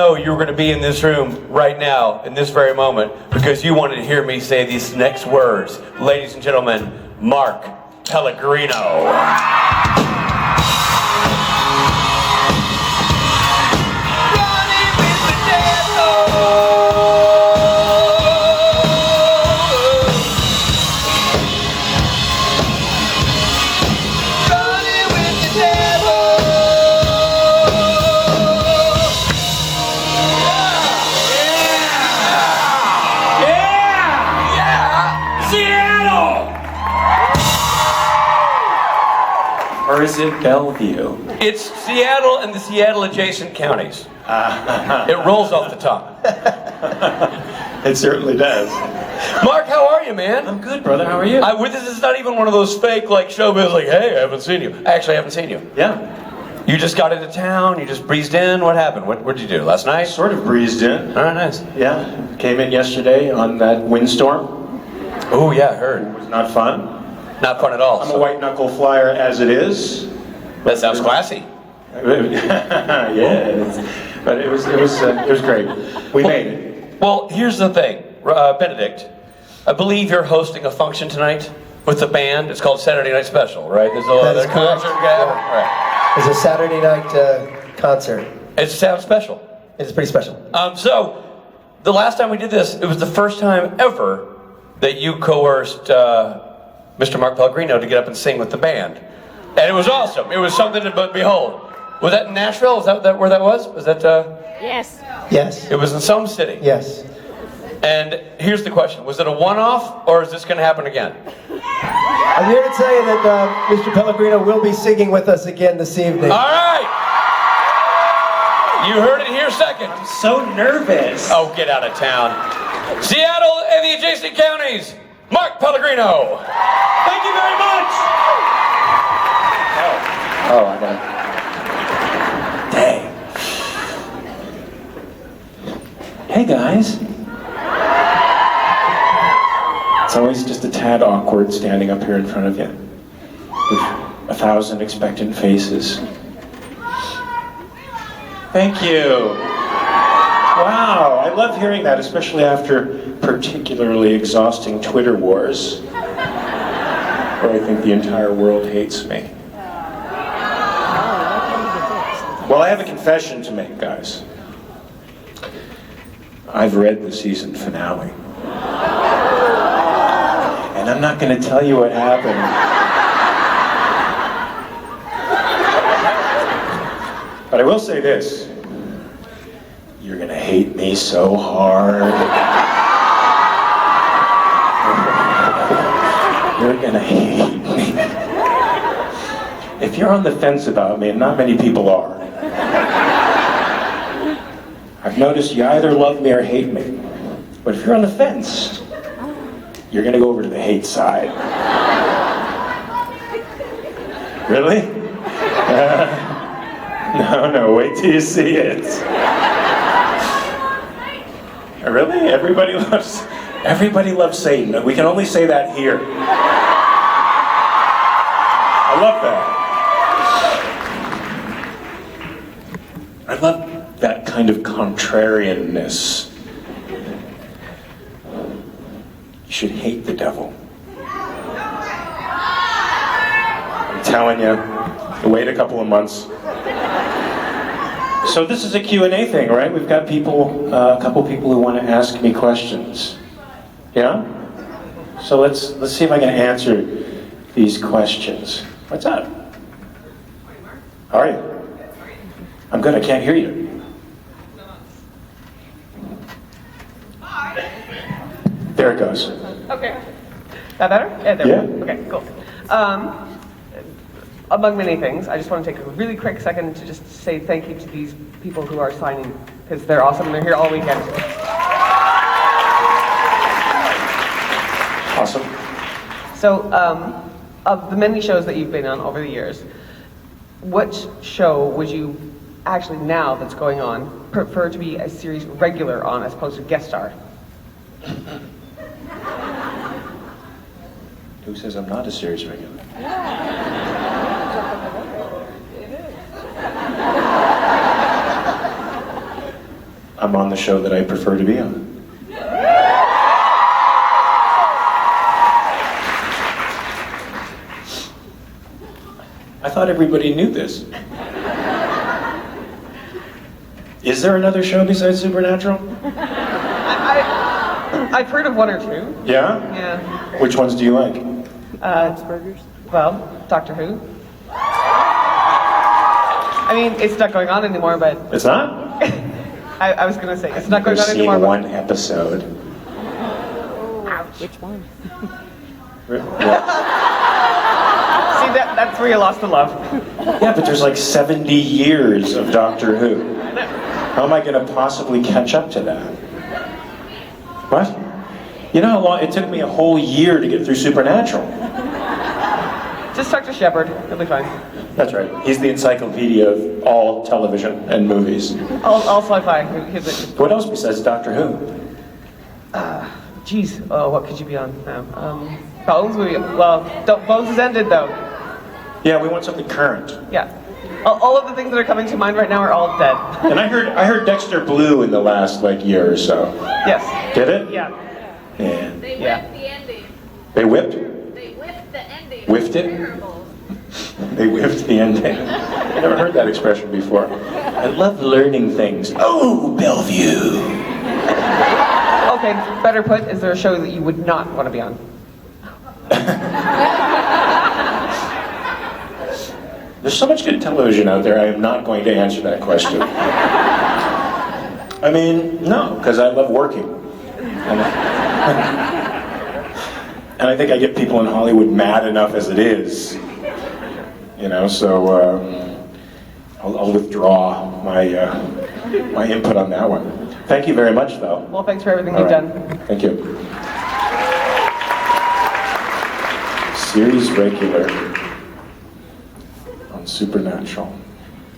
know you were going to be in this room right now, in this very moment, because you wanted to hear me say these next words. Ladies and gentlemen, Mark Pellegrino. Or is it Bellevue? It's Seattle and the Seattle adjacent counties. It rolls off the tongue. It certainly does. Mark, how are you, man? I'm good, brother. How are you? This is not even one of those fake, like, showbiz, like, hey, I haven't seen you. I actually haven't seen you. Yeah. You just got into town, you just breezed in. What happened? What did you do? Last night? Sort of breezed in. All right, nice. Yeah. Came in yesterday on that windstorm. Oh, yeah, I heard. It was not fun. Not fun at all. I'm a white knuckle flyer as it is. That sounds classy. Yeah. But it was great. We made it. Well, here's the thing, Benedict. I believe you're hosting a function tonight with the band. It's called Saturday Night Special, right? There's a concert. Yeah. Right. There's a Saturday night concert. It sounds special. It's pretty special. So, the last time we did this, it was the first time ever that you coerced Mr. Mark Pellegrino to get up and sing with the band. And it was awesome. It was something to behold. Was that in Nashville? Is that where that was? Was that... Yes. Yes. It was in some city. Yes. And here's the question. Was it a one-off, or is this going to happen again? I'm here to tell you that Mr. Pellegrino will be singing with us again this evening. All right! You heard it here second. I'm so nervous. Oh, get out of town. Seattle and the adjacent counties, Mark Pellegrino. Thank you very much! Oh, I know. Dang. Hey, guys. It's always just a tad awkward standing up here in front of you with 1,000 expectant faces. Thank you. Wow, I love hearing that, especially after particularly exhausting Twitter wars, where I think the entire world hates me. Well, I have a confession to make, guys. I've read the season finale. And I'm not going to tell you what happened. But I will say this. You're going to hate me so hard. You're going to hate me. If you're on the fence about me, and not many people are, I've noticed you either love me or hate me. But if you're on the fence, you're going to go over to the hate side. Really? No, wait till you see it. Really? Everybody loves Satan. We can only say that here. I love that. I love that kind of contrarianness. You should hate the devil. I'm telling you, wait a couple of months. So this is a Q&A thing, right? We've got people, a couple people who want to ask me questions. Yeah? So let's see if I can answer these questions. What's up? How are you? I'm good, I can't hear you. There it goes. Okay. That better? Yeah, there Yeah. we go. Okay, cool. Among many things, I just want to take a really quick second to just say thank you to these people who are signing, because they're awesome and they're here all weekend. Awesome. So, of the many shows that you've been on over the years, what show would you actually, now that's going on, prefer to be a series regular on as opposed to guest star? Who says I'm not a series regular? I'm on the show that I prefer to be on. I thought everybody knew this. Is there another show besides Supernatural? I've heard of one or two. Yeah? Yeah. Which ones do you like? Burgers. Well, Doctor Who. I mean, it's not going on anymore, but It's not? I was gonna say it's not going I've on seen anymore. one episode. Which one? Yeah. See, that's where you lost the love. Yeah, but there's like 70 years of Doctor Who. How am I going to possibly catch up to that? What? You know how long it took me a whole year to get through Supernatural? Just talk to Shepard. He'll be fine. That's right. He's the encyclopedia of all television and movies. All sci-fi. What else besides Doctor Who? Jeez. Oh, what could you be on now? Bones. Bones has ended though. Yeah, we want something current. Yeah. All of the things that are coming to mind right now are all dead. And I heard Dexter blew in the last year or so. Yes. Did it? Yeah. Yeah. They Yeah. whipped the ending. They whipped? They whipped the ending. Whiffed it? Terrible. They whiffed the ending. I never heard that expression before. I love learning things. Oh, Bellevue. Okay. Better put, is there a show that you would not want to be on? There's so much good television out there, I am not going to answer that question. I mean, no, because I love working. And I think I get people in Hollywood mad enough as it is. You know, so I'll withdraw my input on that one. Thank you very much, though. Well, thanks for everything All you've right. done. Thank you. Series regular on Supernatural.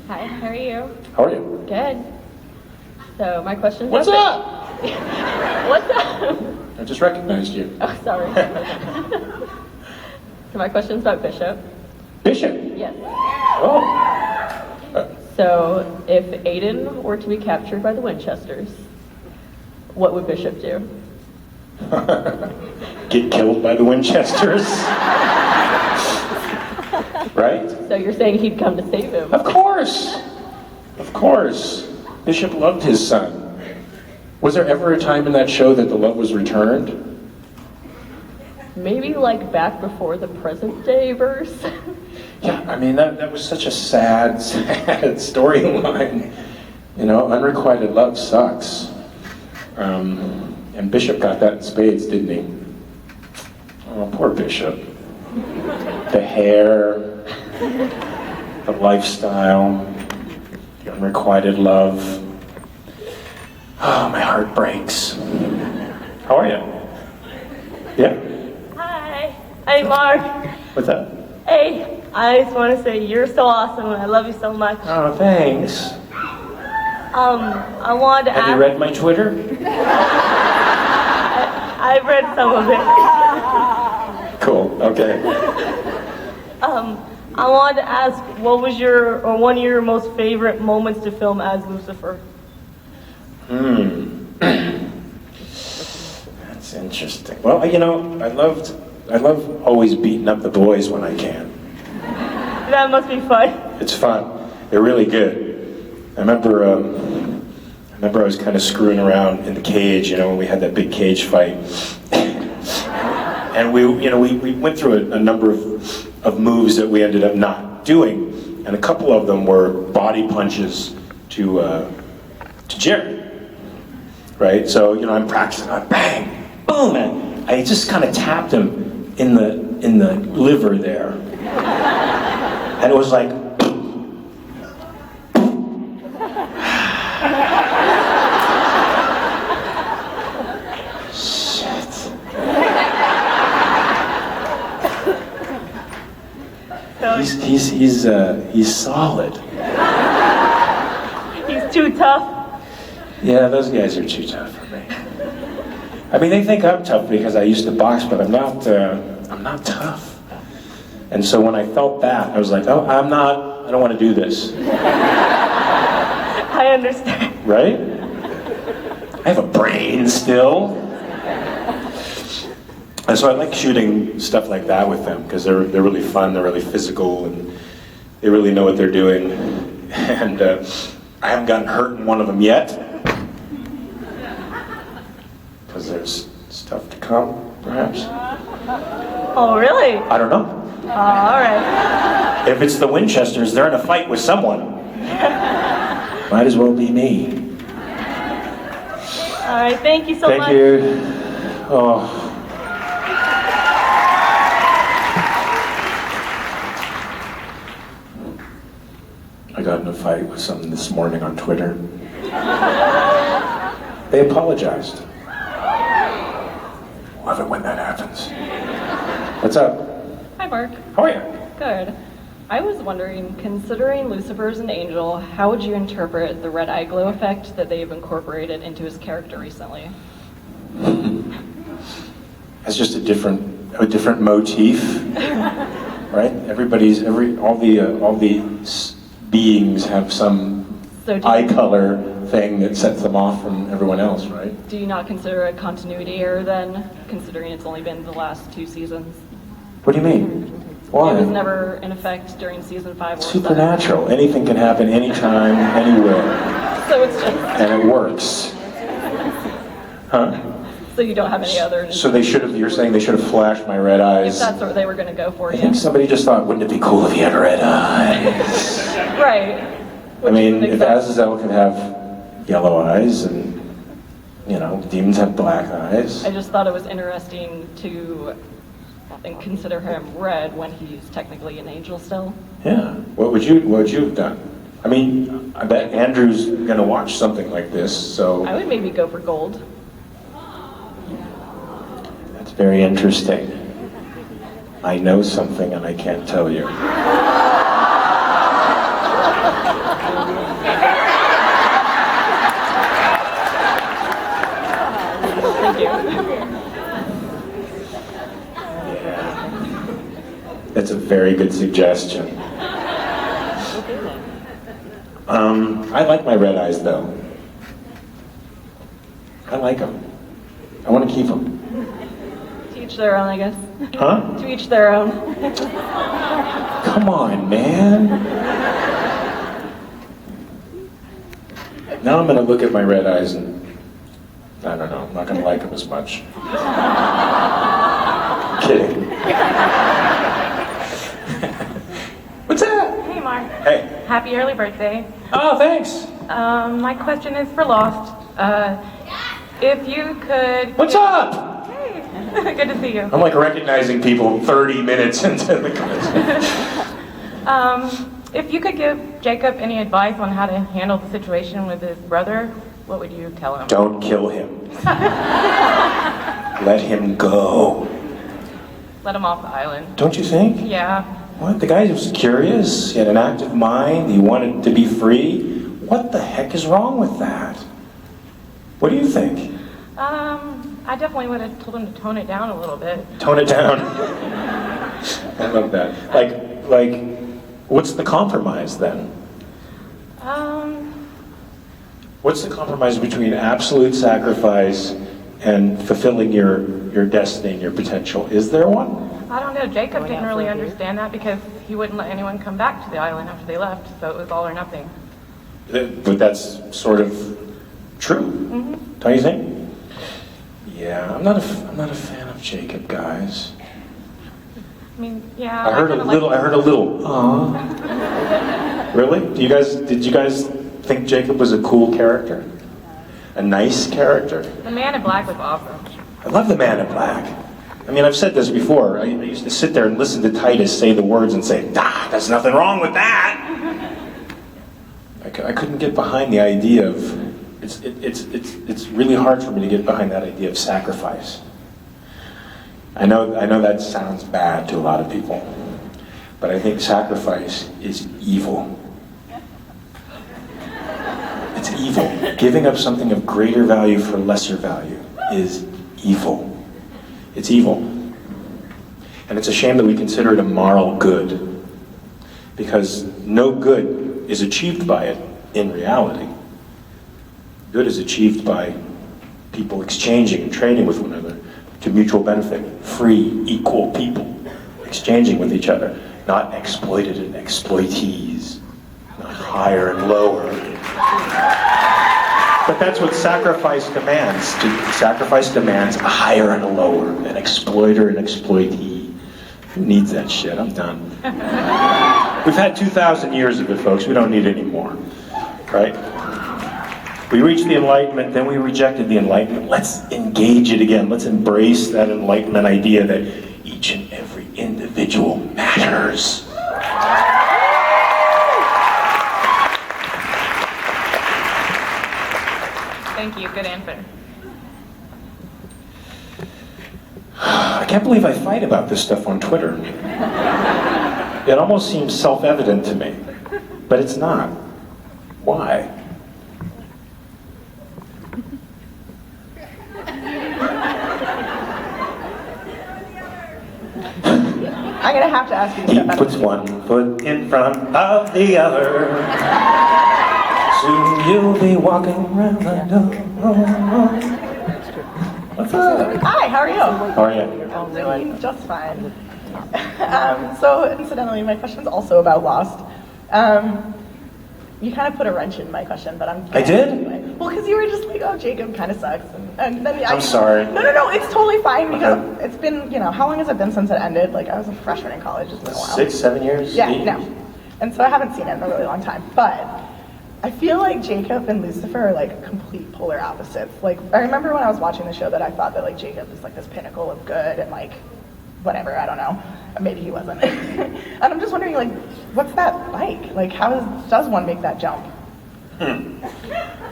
Hi, how are you? How are you? Good. So my question's What's about up? What's up? I just recognized you. Oh, sorry. So my question's about Bishop. Bishop. Yes. Oh. So if Aiden were to be captured by the Winchesters, what would Bishop do? Get killed by the Winchesters. Right? So you're saying he'd come to save him? Of course. Of course. Bishop loved his son. Was there ever a time in that show that the love was returned? Maybe like back before the present day verse? Yeah, I mean, that was such a sad storyline. You know, unrequited love sucks. And Bishop got that in spades, didn't he? Oh, poor Bishop. The hair, the lifestyle, the unrequited love. Oh, my heart breaks. How are you? Yeah? Hi. Hey, Mark. What's up? Hey, I just want to say you're so awesome and I love you so much. Oh, thanks. I wanted to Have you ask. read my Twitter? I've read some of it. Cool, okay. I wanted to ask, what was one of your most favorite moments to film as Lucifer? That's interesting. Well, you know, I love always beating up the boys when I can. That must be fun. It's fun. They're really good. I remember I was kind of screwing around in the cage, you know, when we had that big cage fight. And we went through a number of moves that we ended up not doing, and a couple of them were body punches to Jerry. Right? So, you know, I'm practicing, bang, boom, and I just kind of tapped him in the liver there. And it was like, shit. He's solid. He's too tough. Yeah, those guys are too tough for me. I mean, they think I'm tough because I used to box, but I'm not tough. And so when I felt that, I was like, oh, I don't want to do this. I understand. Right? I have a brain still. And so I like shooting stuff like that with them because they're really fun, they're really physical, and they really know what they're doing. And I haven't gotten hurt in one of them yet because there's stuff to come, perhaps. Oh, really? I don't know. All right. If it's the Winchesters, they're in a fight with someone. Might as well be me. All right, thank you so much. Thank you. Oh. I got in a fight with someone this morning on Twitter. They apologized. Love it when that happens. What's up? Hi, Mark. How are you? Good. I was wondering, considering Lucifer's an angel, how would you interpret the red eye glow effect that they've incorporated into his character recently? That's just a different motif, right? All the beings have some So eye color thing that sets them off from everyone else, right? do you not consider a continuity error then, considering it's only been the last 2 seasons? What do you mean? Why? It was never in effect during season 5 or 7. Supernatural. Anything can happen anytime, anywhere, So it's just, and it works. Huh? so you don't have any other, So you're saying they should have flashed my red if eyes. that's what they were going to go for, I yeah. think somebody just thought, wouldn't it be cool if he had red eyes? Right. I Which mean, makes if sense. Azazel could have yellow eyes and, demons have black eyes. I just thought it was interesting to consider him red when he's technically an angel still. Yeah. What would you have done? I mean, I bet Andrew's gonna watch something like this, so I would maybe go for gold. that's very interesting. I know something and I can't tell you. Thank you. That's a very good suggestion. I like my red eyes though. I like them. I want to keep them. To each their own, I guess. Huh? To each their own. Come on, man. Now I'm going to look at my red eyes and, I don't know, I'm not going to like them as much. Kidding. What's that? Hey, Mark. Hey. Happy early birthday. Oh, thanks. My question is for Lost. If you could... What's up? Hey, good to see you. I'm like recognizing people 30 minutes into the conversation. If you could give Jacob any advice on how to handle the situation with his brother, what would you tell him? Don't kill him. Let him go. Let him off the island. Don't you think? Yeah. What? The guy was curious, he had an active mind, he wanted to be free. What the heck is wrong with that? What do you think? I definitely would have told him to tone it down a little bit. Tone it down. I love that. Like, what's the compromise then? What's the compromise between absolute sacrifice and fulfilling your destiny and your potential? Is there one? I don't know. Jacob didn't really understand that because he wouldn't let anyone come back to the island after they left, so it was all or nothing. But that's sort of true, don't you think? Yeah, I'm not a fan of Jacob, guys. I mean, yeah. I heard a little. Aw. Really? Did you guys think Jacob was a cool character? A nice character? The Man in Black was awesome. I love the Man in Black. I mean, I've said this before. I used to sit there and listen to Titus say the words and say, there's nothing wrong with that. I couldn't get behind the idea of, it's really hard for me to get behind that idea of sacrifice. I know that sounds bad to a lot of people, but I think sacrifice is evil. It's evil. Giving up something of greater value for lesser value is evil. It's evil. And it's a shame that we consider it a moral good, because no good is achieved by it in reality. Good is achieved by people exchanging and trading with one another to mutual benefit. Free, equal people exchanging with each other, not exploited and exploitees, not higher and lower. But that's what sacrifice demands. Sacrifice demands a higher and a lower, an exploiter and exploitee. Who needs that shit? I'm done. We've had 2,000 years of it, folks. We don't need any more, right? We reached the Enlightenment, then we rejected the Enlightenment. Let's engage it again. Let's embrace that Enlightenment idea that each and every individual matters. Thank you. Good answer. I can't believe I fight about this stuff on Twitter. It almost seems self-evident to me, but it's not. Why? I'm gonna have to ask you to He step back. puts one foot in front of the other. Soon you'll be walking around the door. What's up? Hi, how are you? How are you? I'm doing just fine. So incidentally, my question's also about Lost. You kind of put a wrench in my question, but I'm. I did? Anyway. Well, because you were just like, "Oh, Jacob kind of sucks," and then I'm sorry. No, it's totally fine because it's been, how long has it been since it ended? Like, I was a freshman in college. It's been a while. 6, 7 years? Yeah, 8? no. And so I haven't seen it in a really long time, but I feel like Jacob and Lucifer are like complete polar opposites. Like, I remember when I was watching the show that I thought that like Jacob is like this pinnacle of good and like whatever, I don't know. Maybe he wasn't. And I'm just wondering, like, what's that like? Like, how does one make that jump?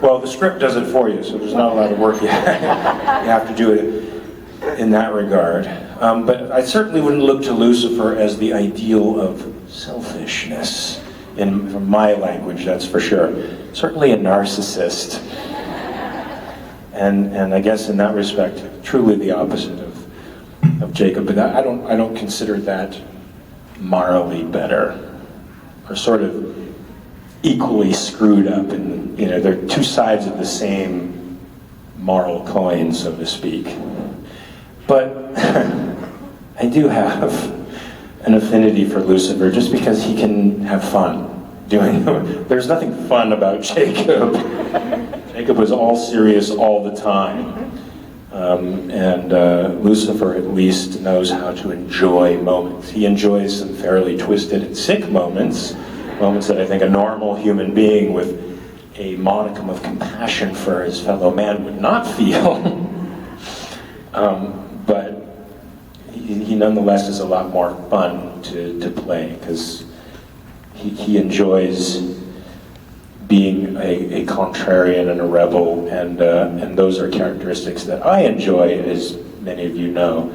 Well, the script does it for you, so there's not a lot of work you have to do it in that regard. But I certainly wouldn't look to Lucifer as the ideal of selfishness. From my language, that's for sure. Certainly a narcissist. And I guess in that respect, truly the opposite of Jacob. But I don't consider that morally better, or sort of equally screwed up. And they're two sides of the same moral coin, so to speak. But I do have an affinity for Lucifer just because he can have fun doing it. There's nothing fun about Jacob. Jacob was all serious all the time. And Lucifer at least knows how to enjoy moments. He enjoys some fairly twisted and sick moments that I think a normal human being with a modicum of compassion for his fellow man would not feel. But he nonetheless is a lot more fun to play because he enjoys being a contrarian and a rebel, and those are characteristics that I enjoy, as many of you know.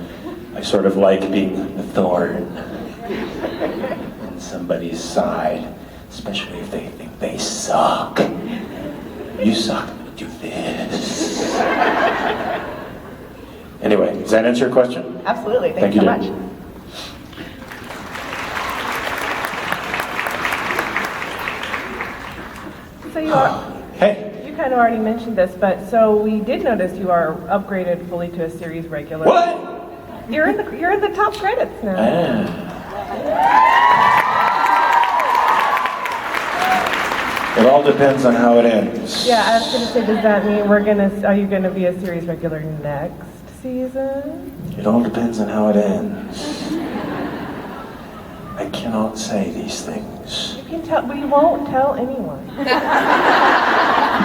I sort of like being the thorn on somebody's side, especially if they think they suck. You suck, I'm gonna do this. Anyway, does that answer your question? Absolutely, thank you so much. So you are, Hey. you kind of already mentioned this, but so we did notice you are upgraded fully to a series regular. What? You're in the top credits now. It all depends on how it ends. Yeah, I was gonna say, does that mean are you gonna be a series regular next season? It all depends on how it ends. I cannot say these things. You can tell, we won't tell anyone.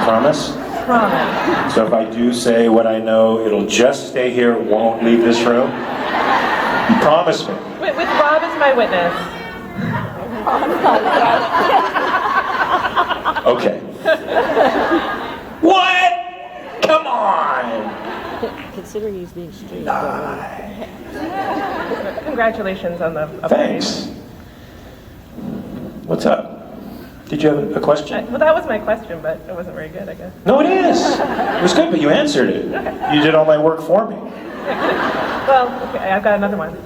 Promise? Promise. So if I do say what I know, it'll just stay here, won't leave this room? You promise me? With Rob as my witness. Okay. What? Come on! Considering he's being straight. Lie. Congratulations on the upgrade. Thanks. What's up? Did you have a question? Well, that was my question, but it wasn't very good, I guess. No, it is. It was good, but you answered it. You did all my work for me. Well, okay, I've got another one.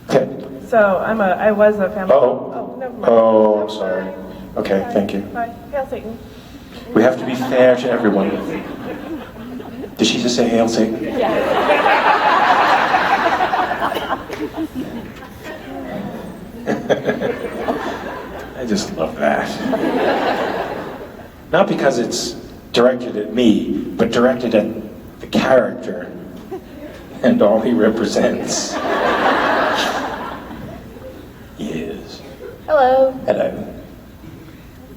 Okay. So I was a family. Oh, never mind. Oh, I'm sorry. Okay, thank you. Bye. Hail Satan. We have to be fair to everyone. Did she just say hail Satan? I just love that. Not because it's directed at me, but directed at the character and all he represents. He is. Hello. Hello.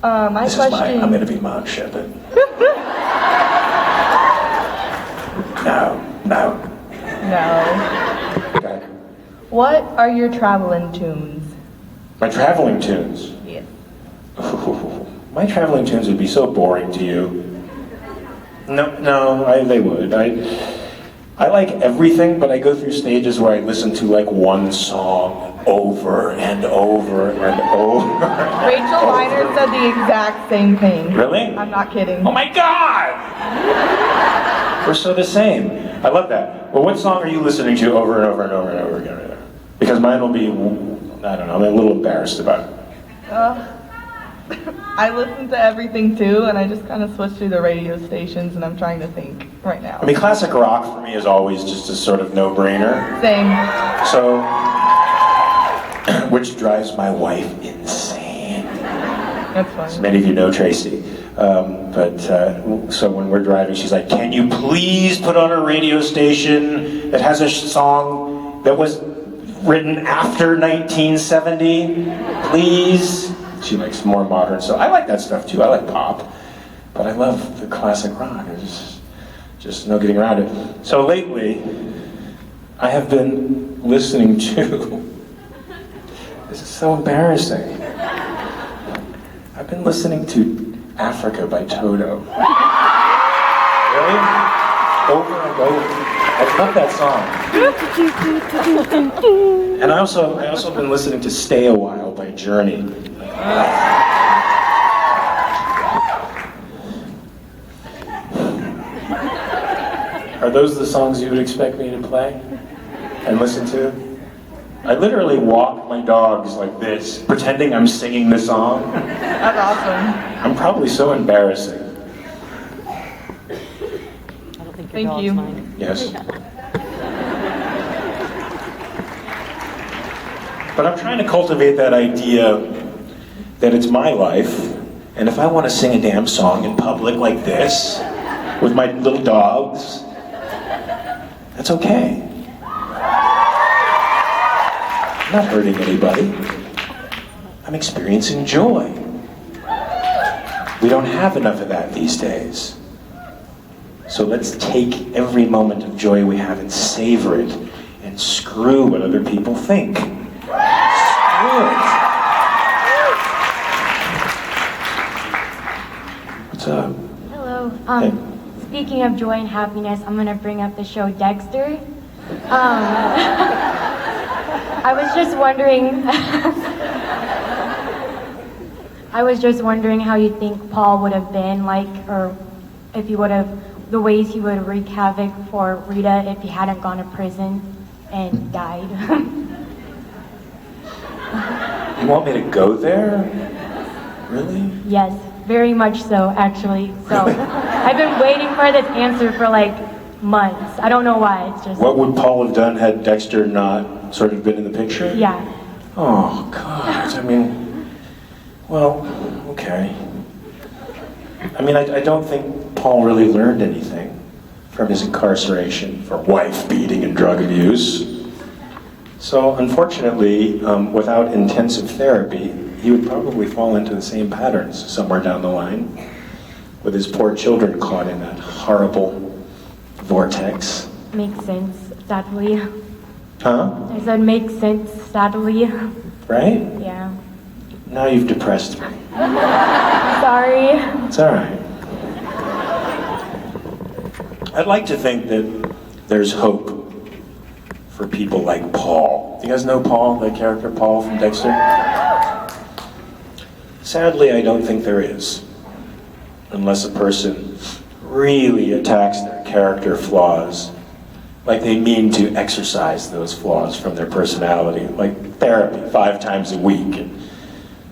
My question. I'm going to be Mark Shepard. No. No. Okay. What are your traveling tunes? My traveling tunes. Yes. My traveling tunes would be so boring to you. No, they would. I like everything, but I go through stages where I listen to like one song over and over and over. Rachel Weiner said the exact same thing. Really? I'm not kidding. Oh my God! We're so the same. I love that. Well, what song are you listening to over and over and over and over again right now? Because mine will be, I don't know, I'm a little embarrassed about it. I listen to everything too, and I just kind of switch through the radio stations, and I'm trying to think right now. I mean, classic rock for me is always just a sort of no-brainer. Same. So, which drives my wife insane. That's fine. As many of you know Tracy. So when we're driving, she's like, can you please put on a radio station that has a song that was written after 1970? Please? She likes more modern, so I like that stuff too. I like pop, but I love the classic rock. There's just no getting around it. So lately, I have been listening to, this is so embarrassing. I've been listening to Africa by Toto. Really? Over and over. I love that song. And I also been listening to Stay a While by Journey. Are those the songs you would expect me to play and listen to? I literally walk my dogs like this, pretending I'm singing the song. That's awesome. I'm probably so embarrassing. I don't think your Thank dog's you. mine. Yes. But I'm trying to cultivate that idea that it's my life, and if I want to sing a damn song in public like this, with my little dogs, that's okay. I'm not hurting anybody. I'm experiencing joy. We don't have enough of that these days. So let's take every moment of joy we have and savor it, and screw what other people think. Screw it. What's up? Hello. Hey. Speaking of joy and happiness, I'm gonna bring up the show Dexter. I was just wondering how you think Paul would have been like, or if he would have, the ways he would wreak havoc for Rita if he hadn't gone to prison and died. You want me to go there? Really? Yes, very much so, actually. So I've been waiting for this answer for like months. I don't know why. It's just. What would Paul have done had Dexter not sort of been in the picture? Yeah. Oh, God. I mean, well, okay. I mean, I don't think Paul really learned anything from his incarceration for wife beating and drug abuse. So, unfortunately, without intensive therapy, he would probably fall into the same patterns somewhere down the line, with his poor children caught in that horrible vortex. Makes sense, sadly. Huh? I said makes sense, sadly. Right? Yeah. Now you've depressed me. Sorry. It's all right. I'd like to think that there's hope for people like Paul. Do you guys know Paul, that character Paul from Dexter? Sadly, I don't think there is. Unless a person really attacks their character flaws, like they mean to exercise those flaws from their personality, like therapy 5 times a week, and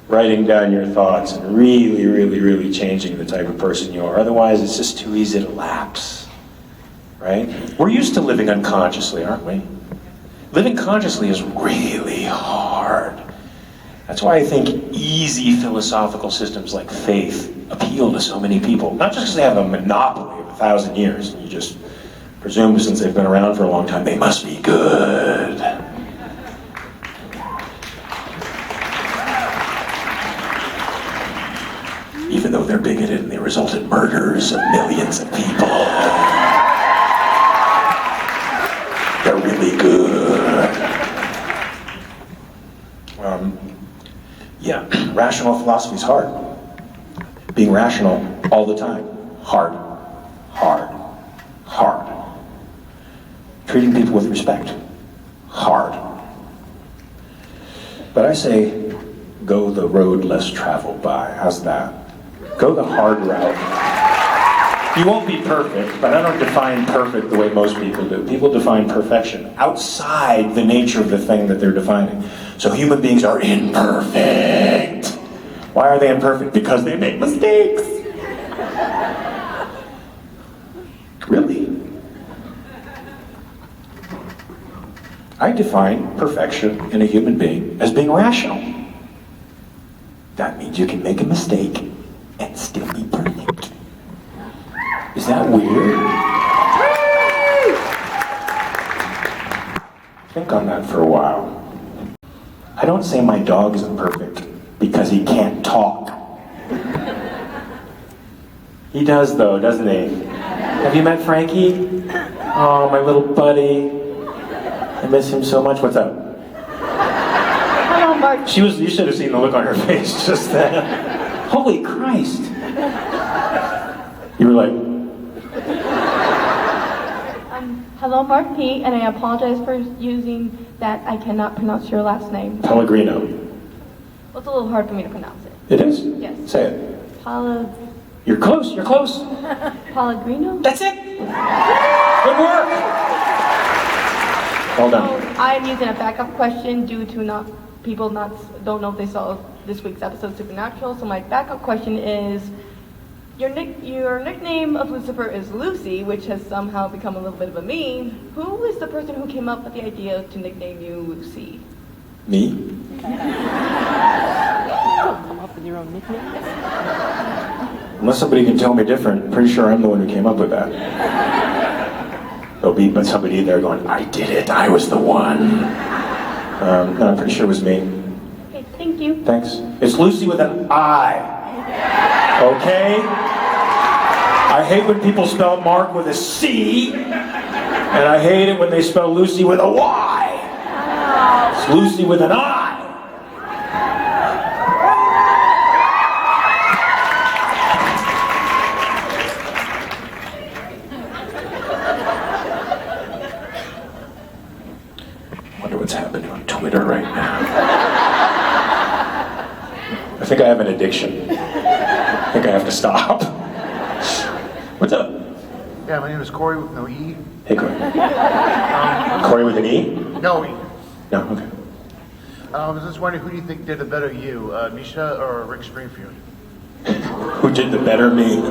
writing down your thoughts and really, really, really changing the type of person you are. Otherwise, it's just too easy to lapse, right? We're used to living unconsciously, aren't we? Living consciously is really hard. That's why I think easy philosophical systems like faith appeal to so many people. Not just because they have a monopoly of 1,000 years, and you just presume since they've been around for a long time, they must be good. Even though they're bigoted and they result in murders of millions of people. They're really good. Yeah, rational philosophy is hard. Being rational all the time, hard, hard, hard. Treating people with respect, hard. But I say, go the road less traveled by. How's that? Go the hard route. You won't be perfect, but I don't define perfect the way most people do. People define perfection outside the nature of the thing that they're defining. So human beings are imperfect. Why are they imperfect? Because they make mistakes. Really? I define perfection in a human being as being rational. That means you can make a mistake and still be perfect. Is that weird? Think on that for a while. I don't say my dog isn't perfect because he can't talk. He does though, doesn't he? Have you met Frankie? Oh, my little buddy. I miss him so much. What's up? Hello, Mark. You should have seen the look on her face just then. Holy Christ. You were like, Hello, Mark P, and I apologize for using that I cannot pronounce your last name. Pellegrino. It's a little hard for me to pronounce it. It is? Yes. Say it. You're close, you're close. Pellegrino? That's it. Good work. Well done. So I'm using a backup question due to people don't know if they saw this week's episode of Supernatural. So my backup question is, your nickname of Lucifer is Lucy, which has somehow become a little bit of a meme. Who is the person who came up with the idea to nickname you Lucy? Me? Come up with your own nickname? Unless somebody can tell me different, I'm pretty sure I'm the one who came up with that. There'll be somebody there going, I did it, I was the one. No, I'm pretty sure it was me. Okay, thank you. Thanks. It's Lucy with an I. Okay? I hate when people spell Mark with a C, and I hate it when they spell Lucy with a Y. It's Lucy with an I. Wonder what's happening on Twitter right now. I think I have an addiction. I think I have to stop. What's up? Yeah, my name is Corey with no E. Hey, Corey. Corey with an E? No E. No, okay. I was just wondering, who do you think did a better you, Misha or Rick Springfield? Who did the better me?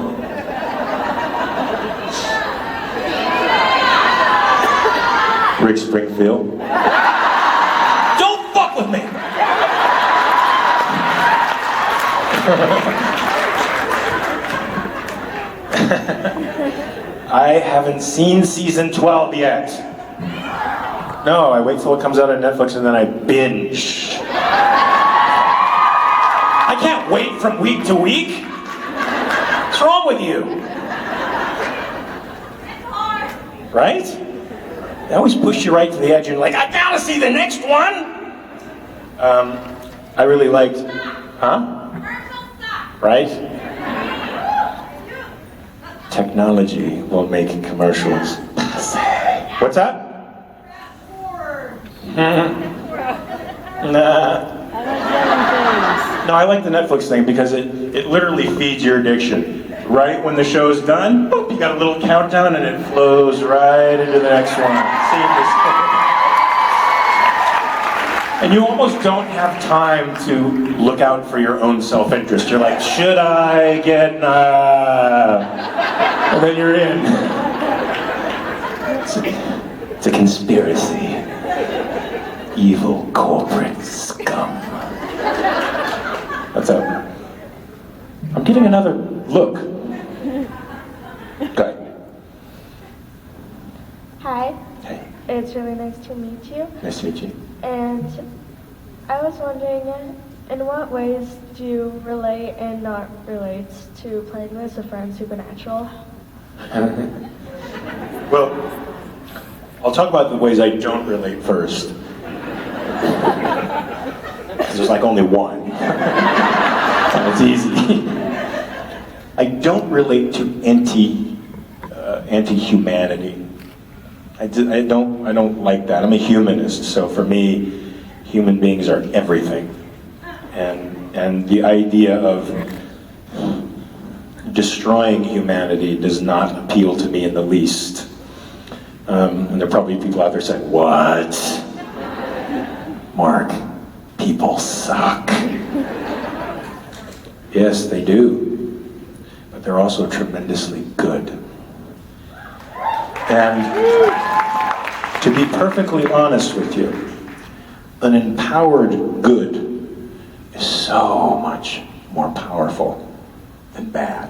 Rick Springfield. Don't fuck with me! I haven't seen season 12 yet. No, I wait till it comes out on Netflix and then I binge. I can't wait from week to week. What's wrong with you? Right? They always push you right to the edge and you're like, I gotta see the next one! I really liked, right? Technology will make commercials. What's that? Nah. No, I like the Netflix thing because it literally feeds your addiction. Right when the show's done, boop, you got a little countdown and it flows right into the next one. And you almost don't have time to look out for your own self-interest. You're like, should I get, and then you're in. It's a conspiracy. Evil corporate scum. What's up? I'm getting another look. Go ahead. Hi. Hey. It's really nice to meet you. Nice to meet you. And I was wondering, in what ways do you relate and not relate to playing Lucifer in Supernatural? Well, I'll talk about the ways I don't relate first. Because there's like only one. And it's easy. I don't relate to anti-humanity. I don't like that. I'm a humanist, so for me, human beings are everything. And the idea of destroying humanity does not appeal to me in the least. And there are probably people out there saying, what? Mark, people suck. Yes, they do. But they're also tremendously good. And to be perfectly honest with you, an empowered good is so much more powerful than bad.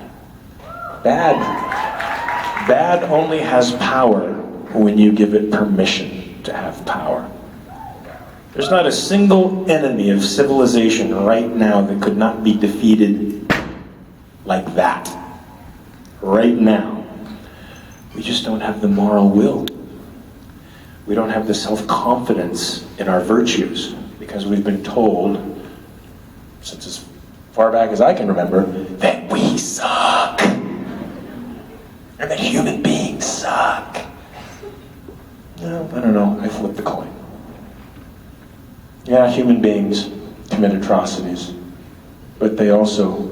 Bad only has power when you give it permission to have power. There's not a single enemy of civilization right now that could not be defeated like that. Right now. We just don't have the moral will. We don't have the self-confidence in our virtues because we've been told, since as far back as I can remember, that we suck. And that human beings suck. No, I don't know. I flipped the coin. Yeah, human beings commit atrocities, but they also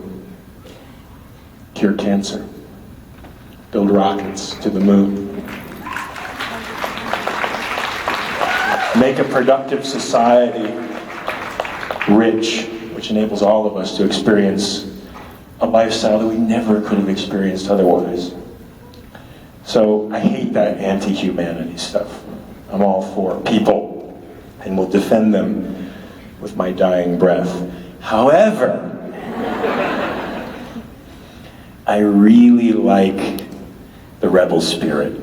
cure cancer, build rockets to the moon, make a productive society rich, which enables all of us to experience a lifestyle that we never could have experienced otherwise. So I hate that anti-humanity stuff. I'm all for people and will defend them with my dying breath. However, I really like the rebel spirit.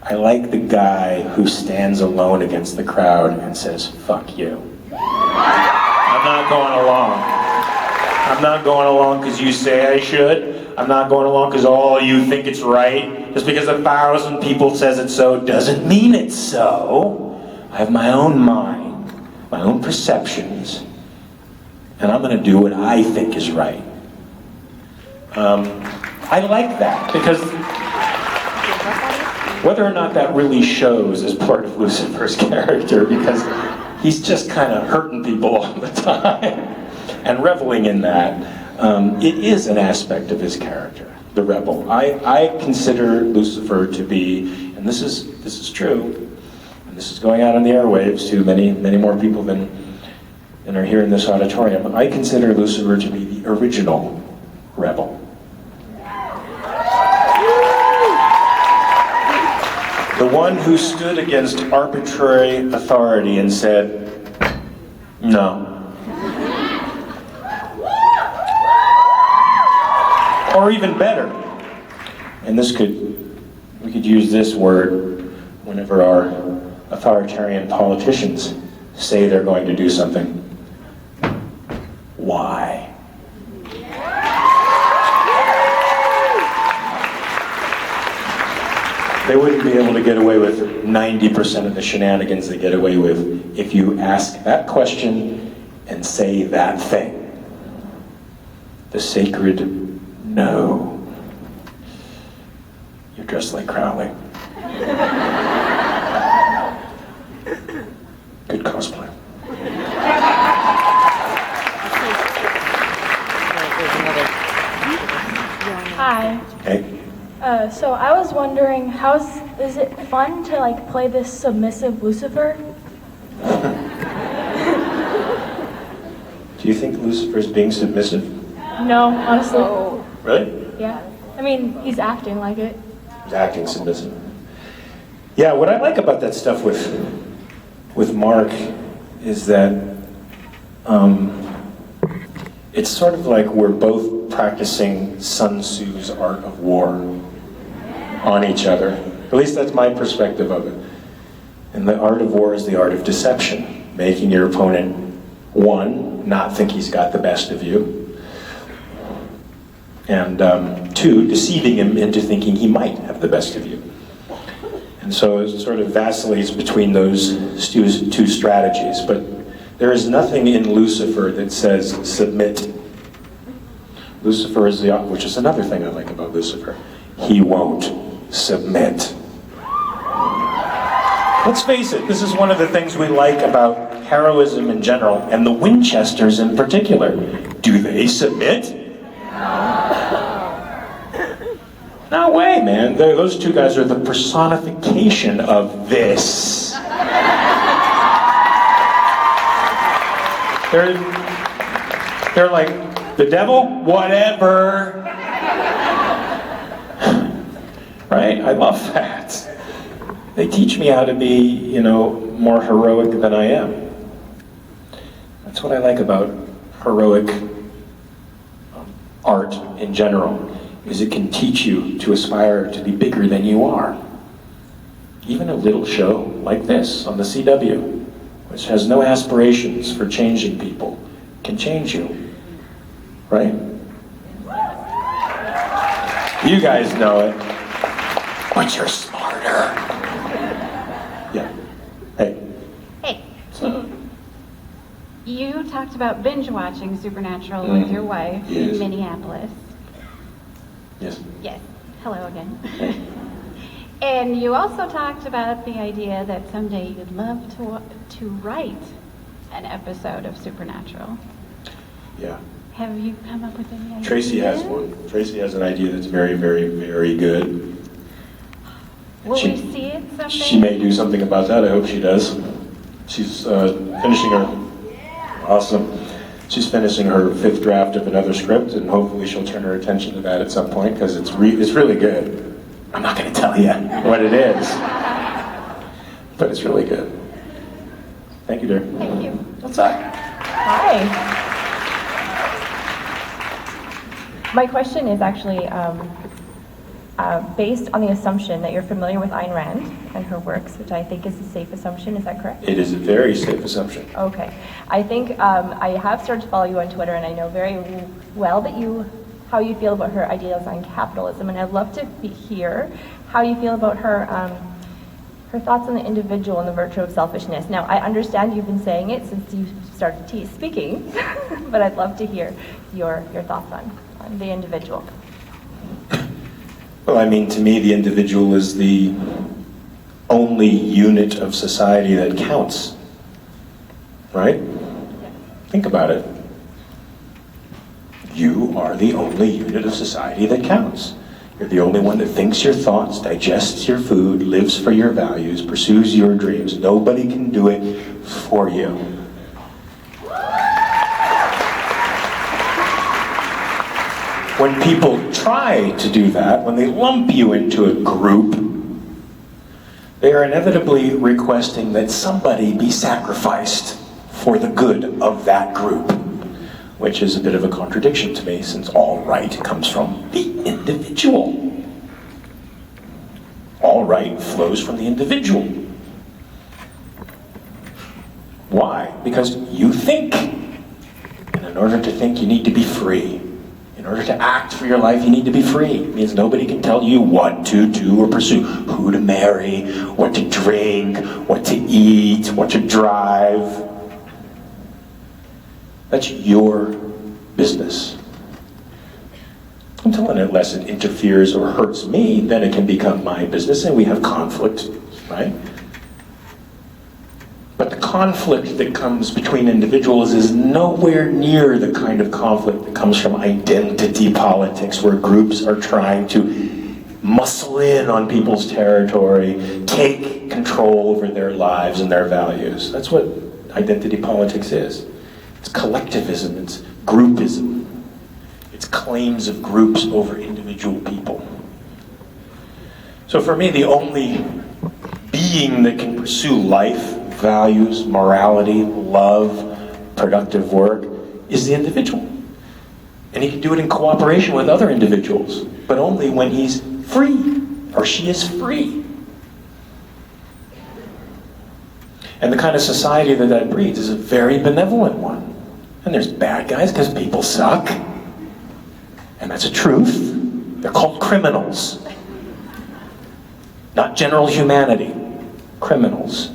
I like the guy who stands alone against the crowd and says, fuck you. I'm not going along. I'm not going along because you say I should. I'm not going along because all you think it's right. Just because 1,000 people says it's so doesn't mean it's so. I have my own mind, my own perceptions, and I'm going to do what I think is right. I like that because whether or not that really shows as part of Lucifer's character, because he's just kind of hurting people all the time and reveling in that, it is an aspect of his character, the rebel. I consider Lucifer to be, and this is true, and this is going out on the airwaves to many more people than are here in this auditorium. I consider Lucifer to be the original rebel. The one who stood against arbitrary authority and said, no. Or even better, and we could use this word whenever our authoritarian politicians say they're going to do something. Why? They wouldn't be able to get away with 90% of the shenanigans they get away with if you ask that question and say that thing. The sacred no. You're dressed like Crowley. Good cosplay. Hi. Hey. So I was wondering, is it fun to like play this submissive Lucifer? Do you think Lucifer's being submissive? No, honestly. Really? Yeah. I mean, he's acting like it. He's acting submissive. Yeah, what I like about that stuff with Mark is that it's sort of like we're both practicing Sun Tzu's art of war on each other. At least that's my perspective of it. And the art of war is the art of deception, making your opponent, one, not think he's got the best of you, and two, deceiving him into thinking he might have the best of you. And so it sort of vacillates between those two strategies, but there is nothing in Lucifer that says submit. Lucifer is which is another thing I like about Lucifer. He won't submit. Let's face it, this is one of the things we like about heroism in general, and the Winchesters in particular. Do they submit? No way, man. Those two guys are the personification of this. They're like, the devil? Whatever. Right? I love that. They teach me how to be, more heroic than I am. That's what I like about heroic art in general, is it can teach you to aspire to be bigger than you are. Even a little show like this on the CW, which has no aspirations for changing people, can change you, right? You guys know it, but you're smarter. Yeah. Hey. Hey. So, You talked about binge watching Supernatural with your wife Yes. in Minneapolis. yes. Yes. Hello again. And you also talked about the idea that someday you'd love to write an episode of Supernatural. Yeah. Have you come up with any ideas? Tracy has one. Tracy has an idea that's very, very, very good. Will we see it someday? She may do something about that. I hope she does. She's finishing her. Awesome. She's finishing her 5th draft of another script, and hopefully she'll turn her attention to that at some point, because it's really good. I'm not going to tell you what it is, but it's really good. Thank you, dear. Thank you. What's up? Hi. My question is actually based on the assumption that you're familiar with Ayn Rand and her works, which I think is a safe assumption. Is that correct? It is a very safe assumption. Okay. I think I have started to follow you on Twitter, and I know very well that how you feel about her ideas on capitalism, and I'd love to hear how you feel about her thoughts on the individual and the virtue of selfishness. Now, I understand you've been saying it since you started speaking, but I'd love to hear your thoughts on the individual. Well, I mean, to me, the individual is the only unit of society that counts, right? Think about it. You are the only unit of society that counts. You're the only one that thinks your thoughts, digests your food, lives for your values, pursues your dreams. Nobody can do it for you. When people try to do that, when they lump you into a group, they are inevitably requesting that somebody be sacrificed for the good of that group, which is a bit of a contradiction to me, since all right comes from the individual. All right flows from the individual. Why? Because you think. And in order to think, you need to be free. In order to act for your life, you need to be free. It means nobody can tell you what to do or pursue, who to marry, what to drink, what to eat, what to drive. That's your business. Until and unless it interferes or hurts me, then it can become my business and we have conflict, right? But the conflict that comes between individuals is nowhere near the kind of conflict that comes from identity politics, where groups are trying to muscle in on people's territory, take control over their lives and their values. That's what identity politics is. It's collectivism, it's groupism. It's claims of groups over individual people. So for me, the only being that can pursue life, values, morality, love, productive work is the individual. And he can do it in cooperation with other individuals, but only when he's free, or she is free. And the kind of society that that breeds is a very benevolent one. And there's bad guys because people suck. And that's a truth. They're called criminals. Not general humanity, criminals.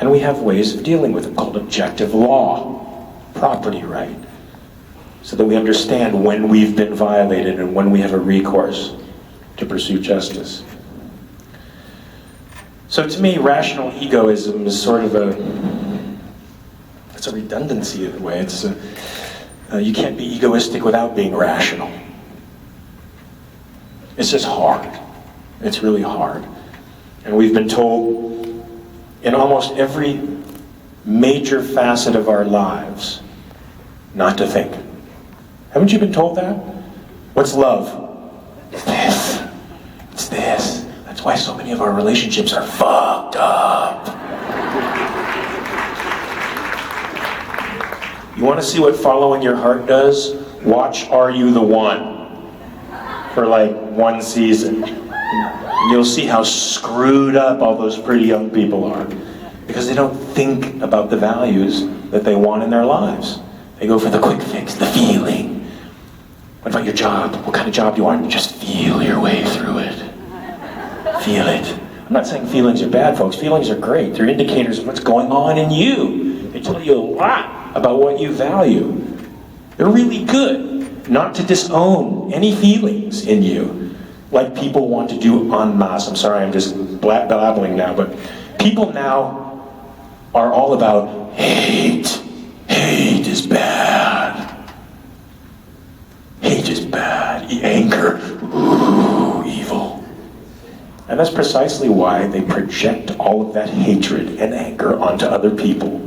And we have ways of dealing with it called objective law, property right, so that we understand when we've been violated and when we have a recourse to pursue justice. So to me, rational egoism is sort of it's a redundancy in a way. It's you can't be egoistic without being rational. It's just hard. It's really hard. And we've been told in almost every major facet of our lives not to think. Haven't you been told that? What's love? It's this. It's this. That's why so many of our relationships are fucked up. You want to see what following your heart does? Watch Are You the One for like one season. And you'll see how screwed up all those pretty young people are. Because they don't think about the values that they want in their lives. They go for the quick fix, the feeling. What about your job? What kind of job do you want? Just feel your way through it. Feel it. I'm not saying feelings are bad, folks. Feelings are great. They're indicators of what's going on in you. They tell you a lot about what you value. They're really good not to disown any feelings in you, like people want to do en masse. I'm sorry, I'm just blabbling now, but people now are all about hate. Hate is bad. Hate is bad. Anger, ooh, evil. And that's precisely why they project all of that hatred and anger onto other people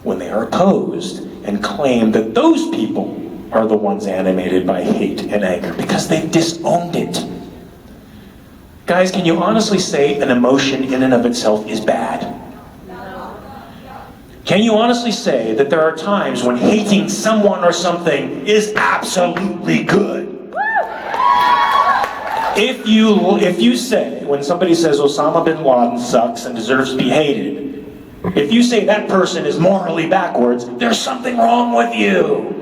when they are opposed and claim that those people are the ones animated by hate and anger because they've disowned it. Guys, can you honestly say an emotion in and of itself is bad? Can you honestly say that there are times when hating someone or something is absolutely good? If you say, when somebody says Osama bin Laden sucks and deserves to be hated, if you say that person is morally backwards, there's something wrong with you.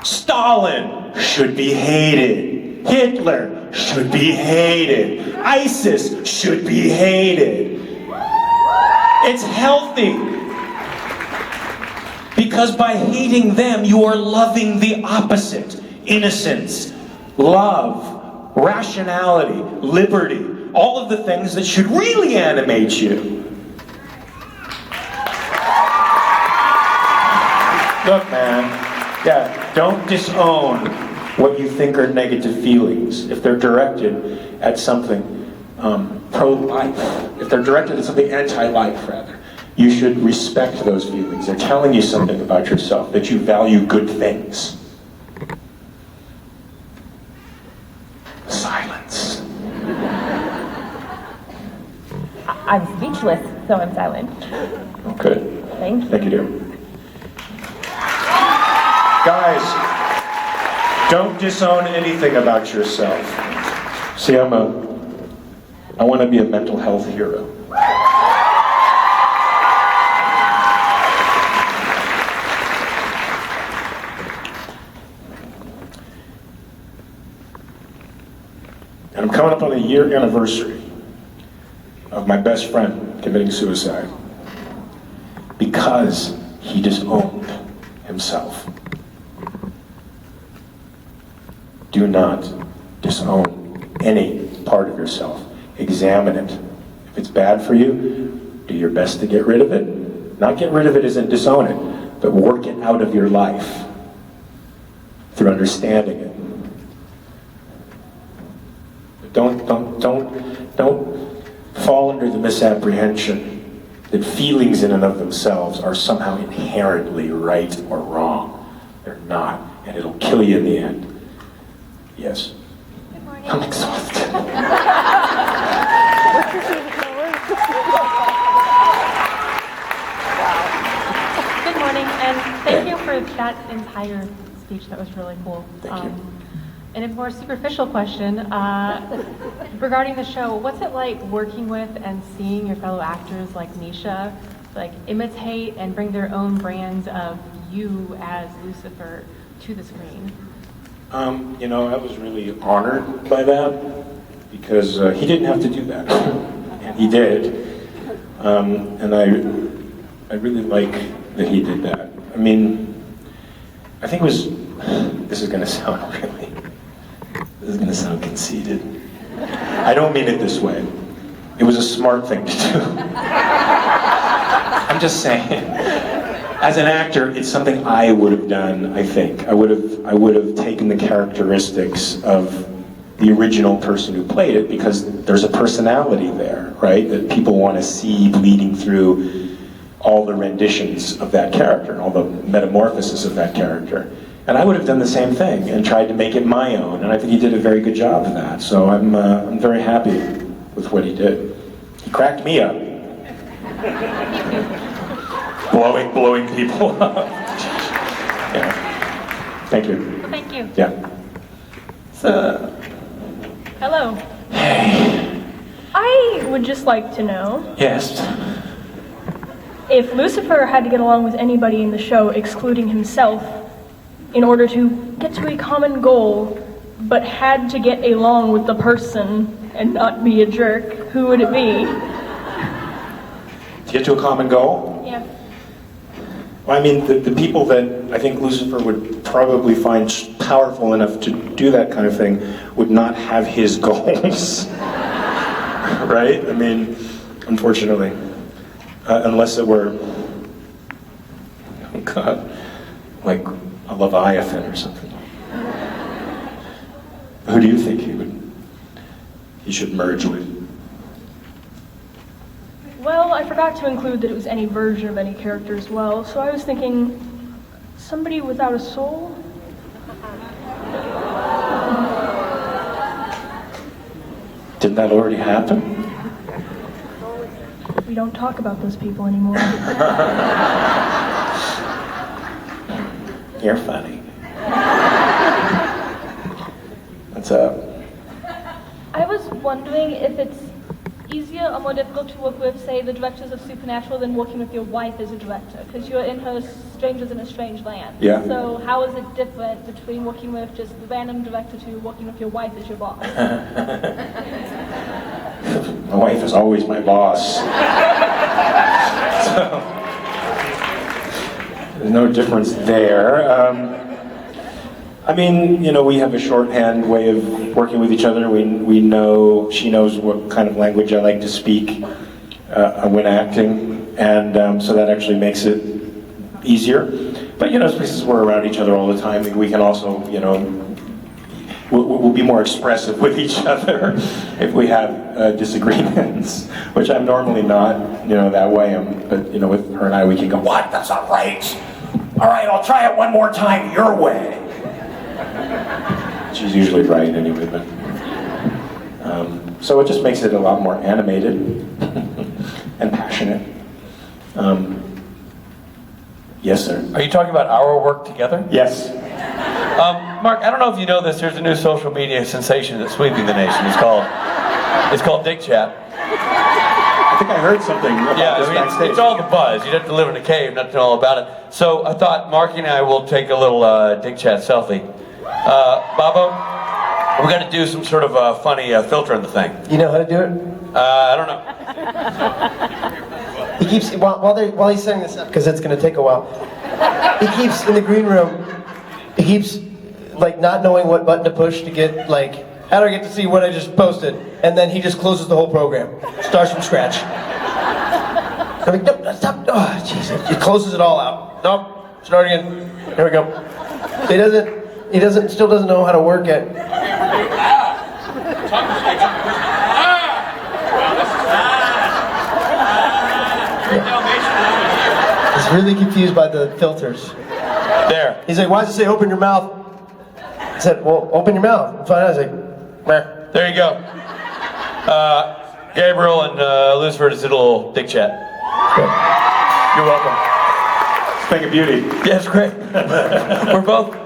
Stalin should be hated. Hitler should be hated. ISIS should be hated. It's healthy. Because by hating them, you are loving the opposite. Innocence, love, rationality, liberty, all of the things that should really animate you. Look, man, don't disown what you think are negative feelings if they're directed at something pro-life. If they're directed at something anti-life, rather. You should respect those feelings. They're telling you something about yourself, that you value good things. Silence. I'm speechless, so I'm silent. Good. Thank you. Thank you, dear. Guys, don't disown anything about yourself. See, I want to be a mental health hero. And I'm coming up on a year anniversary of my best friend committing suicide because he disowned himself. Do not disown any part of yourself. Examine it. If it's bad for you, do your best to get rid of it. Not get rid of it isn't disown it, but work it out of your life through understanding it. Don't fall under the misapprehension that feelings in and of themselves are somehow inherently right or wrong. They're not, and it'll kill you in the end. Yes? Good morning. I'm exhausted. Good morning, and thank you for that entire speech. That was really cool. Thank you. And a more superficial question regarding the show: what's it like working with and seeing your fellow actors like Nisha, like imitate and bring their own brand of you as Lucifer to the screen? You know, I was really honored by that because he didn't have to do that, and he did. And I really like that he did that. I mean, I think it was. This is going to sound conceited. I don't mean it this way. It was a smart thing to do. I'm just saying. As an actor, it's something I would have done, I think. I would have taken the characteristics of the original person who played it, because there's a personality there, right? That people want to see bleeding through all the renditions of that character, all the metamorphosis of that character. And I would have done the same thing and tried to make it my own, and I think he did a very good job of that. So I'm very happy with what he did. He cracked me up. blowing people up. Yeah. Thank you. Well, thank you. Yeah. So, Hello. I would just like to know yes. if Lucifer had to get along with anybody in the show, excluding himself, in order to get to a common goal, but had to get along with the person and not be a jerk, who would it be? To get to a common goal? Yeah. Well, I mean, the people that I think Lucifer would probably find powerful enough to do that kind of thing would not have his goals. Right? I mean, unfortunately. Unless it were, oh God, like a Leviathan or something. Who do you think he should merge with? Well, I forgot to include that it was any version of any character as well, so I was thinking somebody without a soul? Didn't that already happen? We don't talk about those people anymore. You're funny. What's up? I was wondering if it's easier or more difficult to work with, say, the directors of Supernatural than working with your wife as a director, because you're in her Strangers in a Strange Land. Yeah. So how is it different between working with just the random director to working with your wife as your boss? My wife is always my boss. So, there's no difference there. I mean, you know, we have a shorthand way of working with each other. We know, she knows what kind of language I like to speak when acting, and so that actually makes it easier. But, you know, since we're around each other all the time, we can also, you know, we'll be more expressive with each other if we have disagreements, which I'm normally not, you know, that way. But, you know, with her and I, we can go, what? That's not right. All right, I'll try it one more time your way. She's usually right anyway, but so it just makes it a lot more animated and passionate. Yes, sir. Are you talking about our work together? Yes. Mark, I don't know if you know this. There's a new social media sensation that's sweeping the nation. It's called Dick Chat. I think I heard something about this backstage. It's all the buzz. You'd have to live in a cave not to know all about it. So I thought Marky and I will take a little Dick Chat selfie. Bobo, we're going to do some sort of funny filter in the thing. You know how to do it? I don't know. He keeps, while he's setting this up, because it's going to take a while, he keeps, in the green room, he keeps, like, not knowing what button to push to get, like, how do I get to see what I just posted? And then he just closes the whole program. Starts from scratch. I'm like, no, stop. Oh, jeez. He closes it all out. Nope. Start again. Here we go. He still doesn't know how to work it. really confused by the filters. There. He's like, why does it say open your mouth? I said, well, open your mouth. And find out. I was like, meh. There you go. Gabriel and Lucifer just did a little dick chat. You're welcome. Thing of beauty. Yeah, it's great.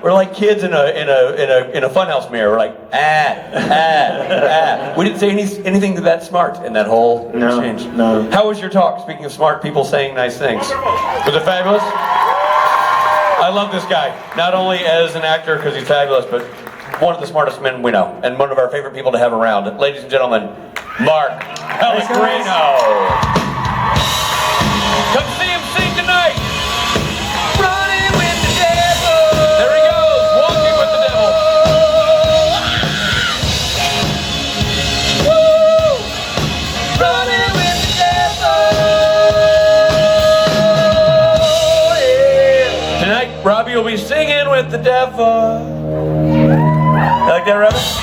we're like kids in a funhouse mirror. We're like, We didn't say anything that smart in that whole exchange. No. How was your talk? Speaking of smart people saying nice things. Was it fabulous? I love this guy. Not only as an actor because he's fabulous, but one of the smartest men we know, and one of our favorite people to have around. Ladies and gentlemen, Mark Pellegrino. Come see him sing tonight. Running with the devil. There he goes, walking with the devil. Woo! Running with the devil. Yeah. Tonight, Robbie will be singing with the devil. You like that, Robbie?